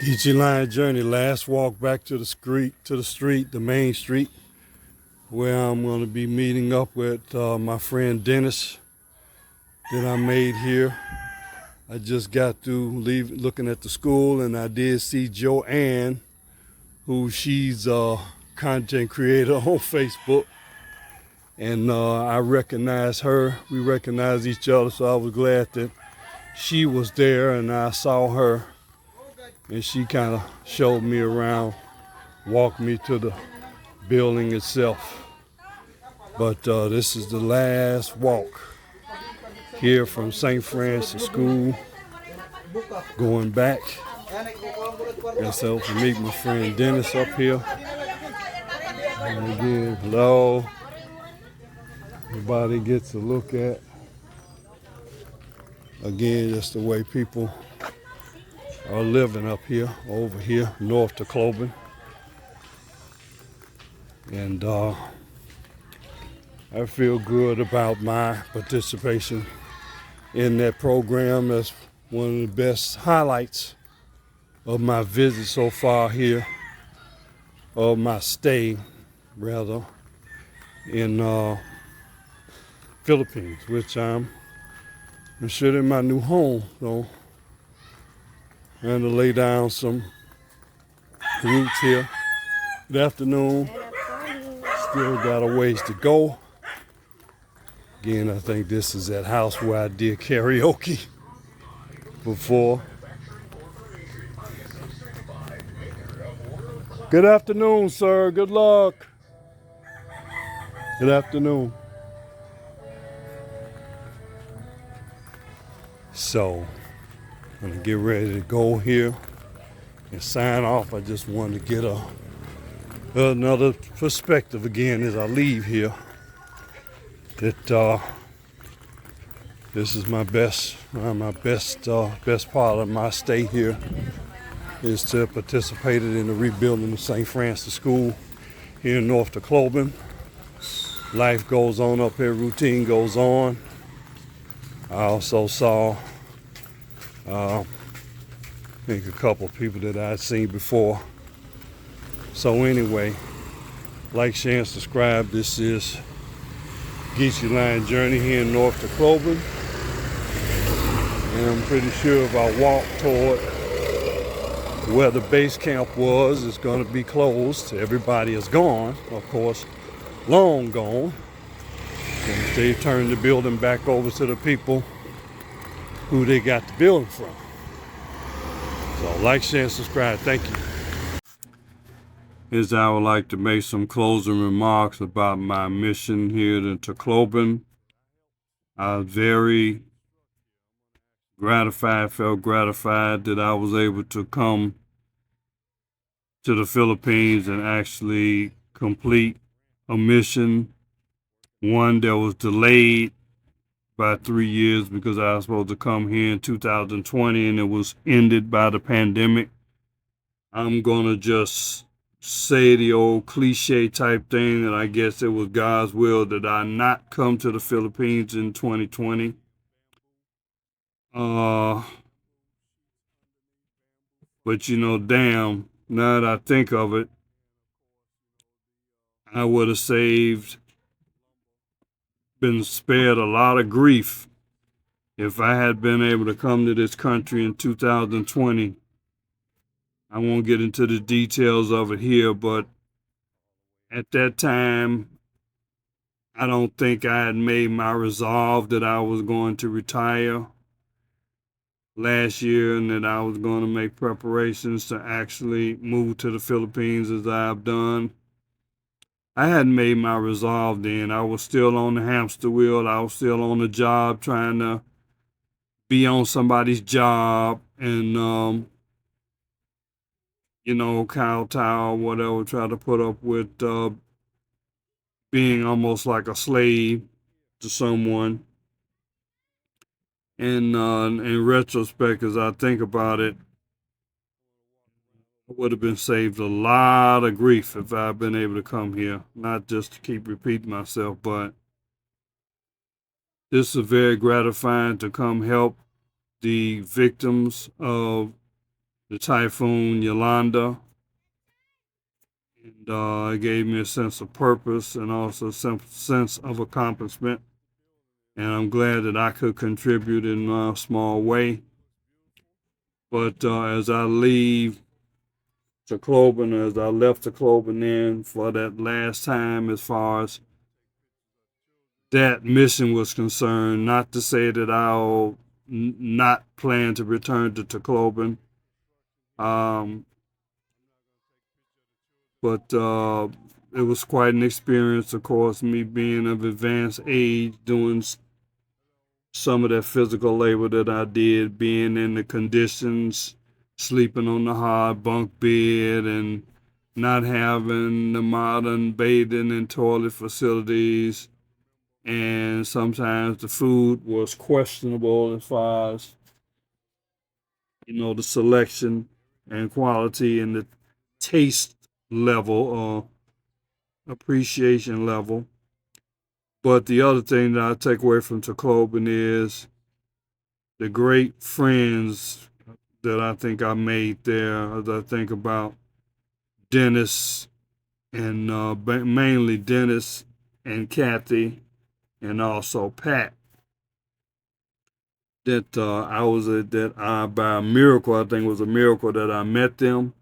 Get your line journey. Last walk back to the street, the main street, where I'm going to be meeting up with my friend Dennis that I made here. I just got through looking at the school, and I did see Joanne, who she's a content creator on Facebook, and I recognized her. We recognized each other, so I was glad that she was there, and I saw her. And she kind of showed me around, walked me to the building itself. But this is the last walk here from St. Francis School, going back. Guess I'll meet my friend Dennis up here. And again, hello. Everybody gets a look at. Again, just the way people are living up here, over here, North Tacloban. And I feel good about my participation in that program. That's one of the best highlights of my visit so far here, of my stay, rather, in Philippines, which I'm considering my new home. So and to lay down some roots here. Good afternoon. Still got a ways to go. Again, I think this is that house where I did karaoke before. Good afternoon, sir. Good luck. Good afternoon. So, I'm gonna get ready to go here and sign off. I just wanted to get another perspective again as I leave here. That this is my best part of my stay here is to participate in the rebuilding of St. Francis School here in North Tacloban. Life goes on up here, routine goes on. I also saw I think a couple of people that I'd seen before. So anyway, like, share, and subscribe. This is Geechee Line Journey here in North Tacloban. And I'm pretty sure if I walk toward where the base camp was, it's going to be closed. Everybody is gone, of course, long gone. And they turned the building back over to the people who they got the building from. So like, share, and subscribe. Thank you. As I would like to make some closing remarks about my mission here in Tacloban. I was very felt gratified that I was able to come to the Philippines and actually complete a mission, one that was delayed by 3 years because I was supposed to come here in 2020 and it was ended by the pandemic. I'm gonna just say the old cliche type thing that I guess it was God's will that I not come to the Philippines in 2020. But you know, damn, now that I think of it, I would have been spared a lot of grief if I had been able to come to this country in 2020. I won't get into the details of it here, but at that time, I don't think I had made my resolve that I was going to retire last year and that I was going to make preparations to actually move to the Philippines as I've done. I hadn't made my resolve then. I was still on the hamster wheel. I was still on the job, trying to be on somebody's job and, kowtow or whatever, try to put up with being almost like a slave to someone. And in retrospect, as I think about it, I would have been saved a lot of grief if I'd been able to come here. Not just to keep repeating myself, but this is very gratifying to come help the victims of the Typhoon Yolanda. And it gave me a sense of purpose and also a sense of accomplishment. And I'm glad that I could contribute in a small way. But as I leave Tacloban, as I left Tacloban in for that last time, as far as that mission was concerned, not to say that I'll not plan to return to Tacloban, um, but it was quite an experience, of course, me being of advanced age, doing some of that physical labor that I did, being in the conditions, sleeping on the hard bunk bed, and not having the modern bathing and toilet facilities. And sometimes the food was questionable as far as, the selection and quality and the taste level or appreciation level. But the other thing that I take away from Tacloban is the great friends that I think I made there, as I think about Dennis and mainly Dennis and Kathy and also Pat. That by a miracle, I think it was a miracle that I met them.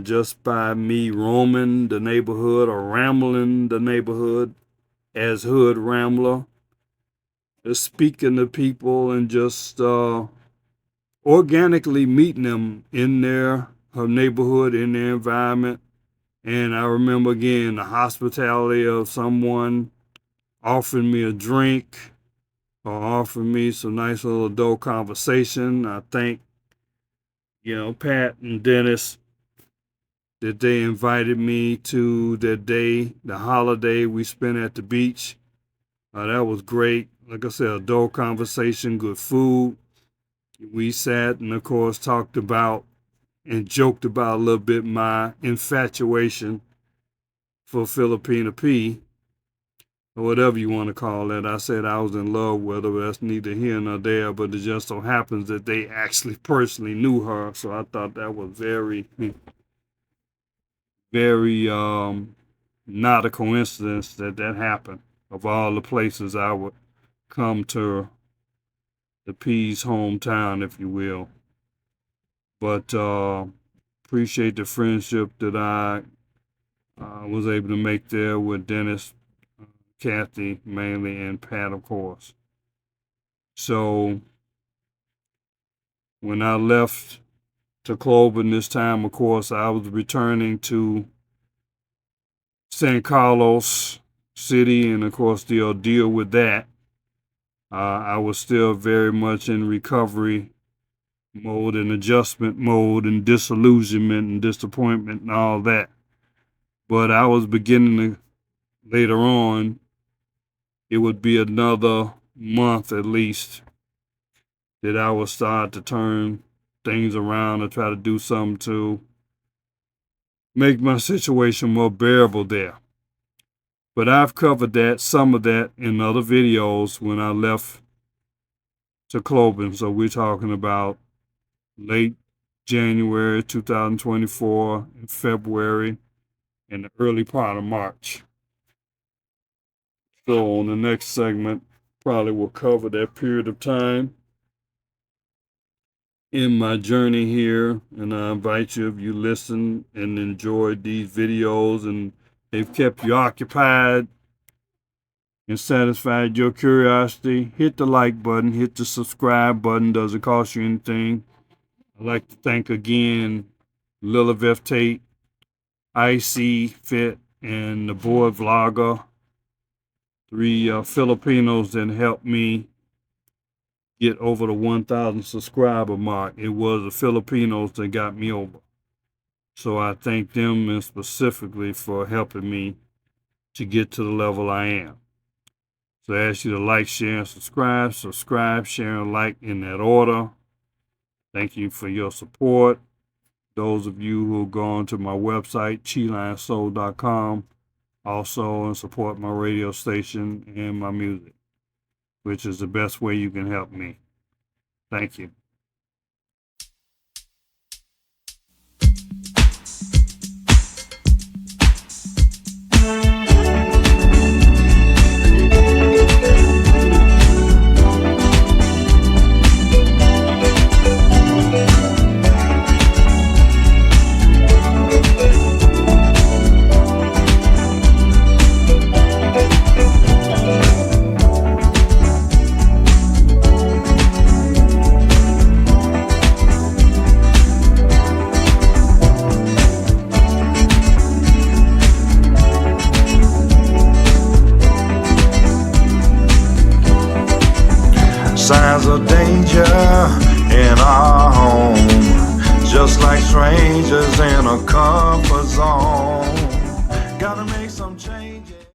Just by me roaming the neighborhood or rambling the neighborhood as hood rambler, just speaking to people and just organically meeting them in their her neighborhood, in their environment. And I remember again the hospitality of someone offering me a drink or offering me some nice little adult conversation. I thank, Pat and Dennis that they invited me to that day, the holiday we spent at the beach. That was great. Like I said, adult conversation, good food. We sat and, of course, talked about and joked about a little bit my infatuation for Filipina P, or whatever you want to call it. I said I was in love with her, but that's neither here nor there. But it just so happens that they actually personally knew her, so I thought that was very, very not a coincidence that that happened. Of all the places I would come to, the P's hometown, if you will. But appreciate the friendship that I was able to make there with Dennis, Kathy mainly, and Pat, of course. So when I left Tacloban this time, of course, I was returning to San Carlos City, and of course, they'll deal with that. I was still very much in recovery mode and adjustment mode and disillusionment and disappointment and all that. But I was beginning to, later on, it would be another month at least that I would start to turn things around and try to do something to make my situation more bearable there. But I've covered some of that in other videos when I left Tacloban. So we're talking about late January 2024, in February, and the early part of March. So on the next segment, probably will cover that period of time in my journey here. And I invite you, if you listen and enjoyed these videos and they've kept you occupied and satisfied your curiosity, hit the like button, hit the subscribe button. Doesn't cost you anything. I'd like to thank again Lilibeth Tate, IC Fit, and the boy vlogger, three Filipinos that helped me get over the 1,000 subscriber mark. It was the Filipinos that got me over. So I thank them specifically for helping me to get to the level I am. So I ask you to like, share, and subscribe, share, and like in that order. Thank you for your support. Those of you who go on to my website, chilansoul.com, also and support my radio station and my music, which is the best way you can help me. Thank you. a danger in our home, just like strangers in a comfort zone.